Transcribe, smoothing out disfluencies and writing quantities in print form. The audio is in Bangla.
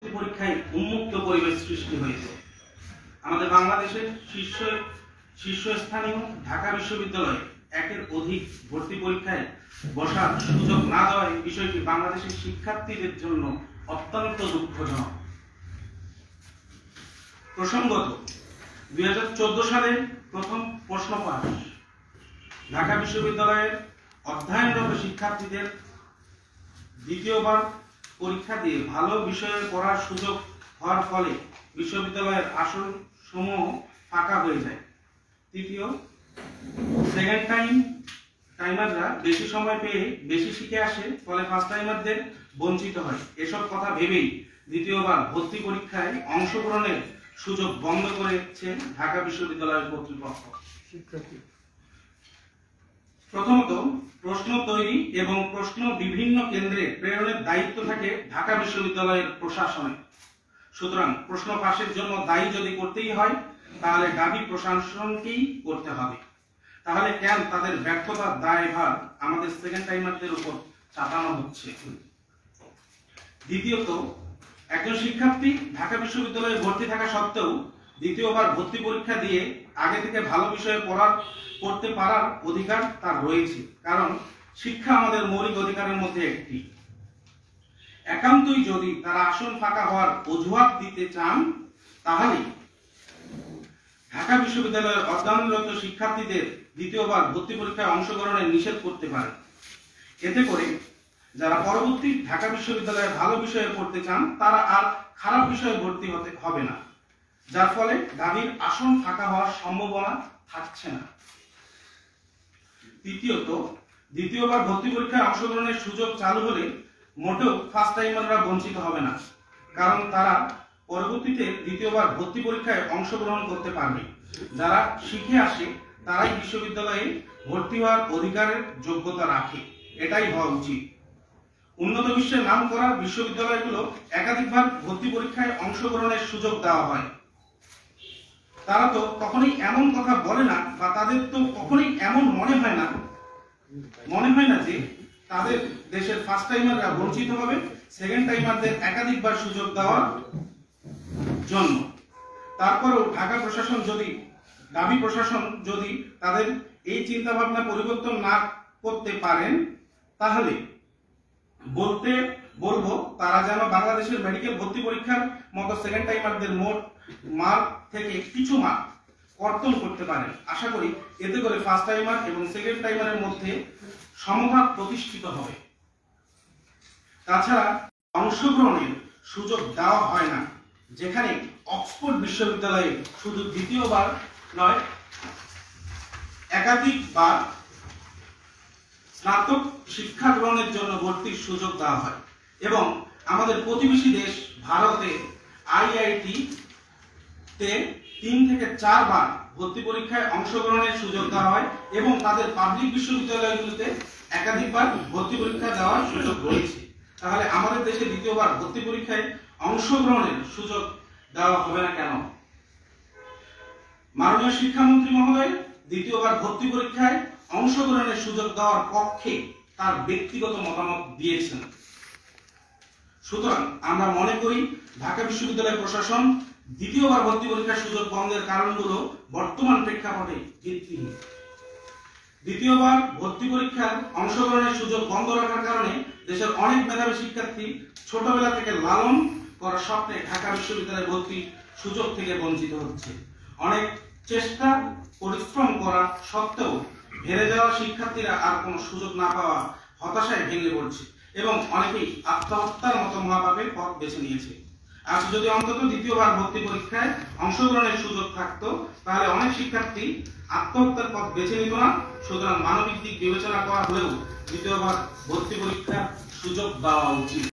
পরীক্ষায় উন্মুক্ত পরিবেশ সৃষ্টি হয়েছে। আমাদের বাংলাদেশের শীর্ষস্থানীয় ঢাকা বিশ্ববিদ্যালয়ে একের অধিক ভর্তি পরীক্ষায় বসার সুযোগ না দেওয়ার বিষয়টি বাংলাদেশের শিক্ষার্থীদের জন্য অত্যন্ত দুঃখজনক। প্রসঙ্গত 2014 সালের প্রথম প্রশ্ন পাস ঢাকা বিশ্ববিদ্যালয়ের অধ্যয়নরত শিক্ষার্থীদের দ্বিতীয়বার পরীক্ষা দিয়ে ভালো বিষয়ে পড়ার সুযোগ হওয়ার ফলে বিশ্ববিদ্যালয়ের আসন সমূহ ফাঁকা হয়ে যায়। তৃতীয়, সেকেন্ড টাইমাররা বেশি সময় পেয়ে বেশি শিখে আসে, ফলে ফার্স্ট টাইমারদের বঞ্চিত হয়। এসব কথা ভেবেই দ্বিতীয়বার ভর্তি পরীক্ষায় অংশগ্রহণের সুযোগ বন্ধ করেছে ঢাকা বিশ্ববিদ্যালয়ের কর্তৃপক্ষ। প্রথমত, প্রশ্ন তৈরি এবং প্রশ্ন বিভিন্ন কেন্দ্রে প্রেরণের দায়িত্ব থাকে ঢাকা বিশ্ববিদ্যালয়ের প্রশাসনের। সুতরাং প্রশ্ন পাশের জন্য দায়ী যদি করতেই হয় তাহলে ঢাবি প্রশাসনকেই করতে হবে। তাহলে কেন তাদের ব্যর্থতার দায়ভার আমাদের সেকেন্ড টাইমারদের উপর চাপানো হচ্ছে? দ্বিতীয়ত, একজন শিক্ষার্থী ঢাকা বিশ্ববিদ্যালয়ে ভর্তি থাকা সত্ত্বেও দ্বিতীয়বার ভর্তি পরীক্ষা দিয়ে আগে থেকে ভালো বিষয়ে পড়তে পারার অধিকার তার রয়েছে, কারণ শিক্ষা আমাদের মৌলিক অধিকারের মধ্যে একটি। একান্তই যদি তারা আসন ফাঁকা হওয়ার অজুহাত দিতে চান তাহলে ঢাকা বিশ্ববিদ্যালয়ের অধ্যয়নরত শিক্ষার্থীদের দ্বিতীয়বার ভর্তি পরীক্ষায় অংশগ্রহণে নিষেধ করতে পারে। এতে করে যারা পরবর্তী ঢাকা বিশ্ববিদ্যালয়ে ভালো বিষয়ে পড়তে চান তারা আর খারাপ বিষয়ে ভর্তি হতে হবে না, যার ফলে ঢাবির আসন ফাঁকা হওয়ার সম্ভাবনা থাকছে না। তৃতীয়ত, দ্বিতীয়বার ভর্তি পরীক্ষায় অংশগ্রহণের সুযোগ চালু হলে মোটেও ফার্স্ট টাইমাররা বঞ্চিত হবে না, কারণ তারা পরবর্তীতে দ্বিতীয়বার ভর্তি পরীক্ষায় অংশগ্রহণ করতে পারবে। যারা শিখে আসে তারাই বিশ্ববিদ্যালয়ে ভর্তি হওয়ার অধিকারের যোগ্যতা রাখে, এটাই হওয়া উচিত। উন্নত বিশ্বের নাম করা বিশ্ববিদ্যালয়গুলো একাধিকবার ভর্তি পরীক্ষায় অংশগ্রহণের সুযোগ দেওয়া হয়। তারা তো কখনোই এমন কথা বলে না, বা তাদের তো কখনোই এমন মনে হয় না যে তাদের দেশের ফার্স্ট টাইমাররা বঞ্চিত হবে সেকেন্ড টাইমারদের একাধিকবার সুযোগ দেওয়ার জন্য। তারপরেও ঢাকা প্রশাসন যদি তাদের এই চিন্তা ভাবনা পরিবর্তন না করতে পারেন তাহলে বলবো তারা যেন বাংলাদেশের মেডিকেল ভর্তি পরীক্ষার মতো সেকেন্ড টাইমারদের মোট মার্ক থেকে কিছু মার্ক কর্তন করতে পারেন। আশা করি এতে করে ফার্স্ট টাইমার এবং সেকেন্ড টাইমারের মধ্যে সমভাব প্রতিষ্ঠিত হবে। তাছাড়া অংশগ্রহণের সুযোগ দেওয়া হয় না, যেখানে অক্সফোর্ড বিশ্ববিদ্যালয়ে শুধু দ্বিতীয়বার নয় একাধিকবার স্নাতক শিক্ষা গ্রহণের জন্য ভর্তির সুযোগ দেওয়া হয়, এবং আমাদের প্রতিবেশী দেশ ভারতে IIT তে 3 থেকে 4 বার ভর্তি পরীক্ষায় অংশগ্রহণের সুযোগ দেওয়া হয়, এবং তাদের পাবলিক বিশ্ববিদ্যালয়গুলোতে একাধিকবার ভর্তি পরীক্ষা দেওয়ার সুযোগ রয়েছে। তাহলে আমাদের দেশে দ্বিতীয়বার ভর্তি পরীক্ষায় অংশগ্রহণের সুযোগ দেওয়া হবে না কেন? মাননীয় শিক্ষামন্ত্রী মহোদয় দ্বিতীয়বার ভর্তি পরীক্ষায় অংশগ্রহণের সুযোগ দেওয়ার পক্ষে তার ব্যক্তিগত মতামত দিয়েছেন। সুতরাং আমরা মনে করি ঢাকা বিশ্ববিদ্যালয় প্রশাসন দ্বিতীয়বার ভর্তি পরীক্ষার সুযোগ বন্ধের কারণগুলো বর্তমান প্রেক্ষাপটে ভিত্তিহীন। দ্বিতীয়বার ভর্তি পরীক্ষার অংশগ্রহণের সুযোগ বন্ধ রাখার কারণে দেশের অনেক মেধাবী শিক্ষার্থী ছোটবেলা থেকে লালন করা স্বপ্নে ঢাকা বিশ্ববিদ্যালয়ে ভর্তির সুযোগ থেকে বঞ্চিত হচ্ছে। অনেক চেষ্টা পরিশ্রম করা সত্ত্বেও হেরে যাওয়া শিক্ষার্থীরা আর কোনো সুযোগ না পাওয়া হতাশায় ভেঙে পড়ছে, এবং অনেকেই আত্মহত্যার মতো মহাপাপের পথ বেছে নিয়েছে। আজ যদি অন্তত দ্বিতীয়বার ভর্তি পরীক্ষায় অংশগ্রহণের সুযোগ থাকতো তাহলে অনেক শিক্ষার্থী আত্মহত্যার পথ বেছে নিত না। সুতরাং মানবিক দিক বিবেচনা করা হলেও দ্বিতীয়বার ভর্তি পরীক্ষার সুযোগ দেওয়া উচিত।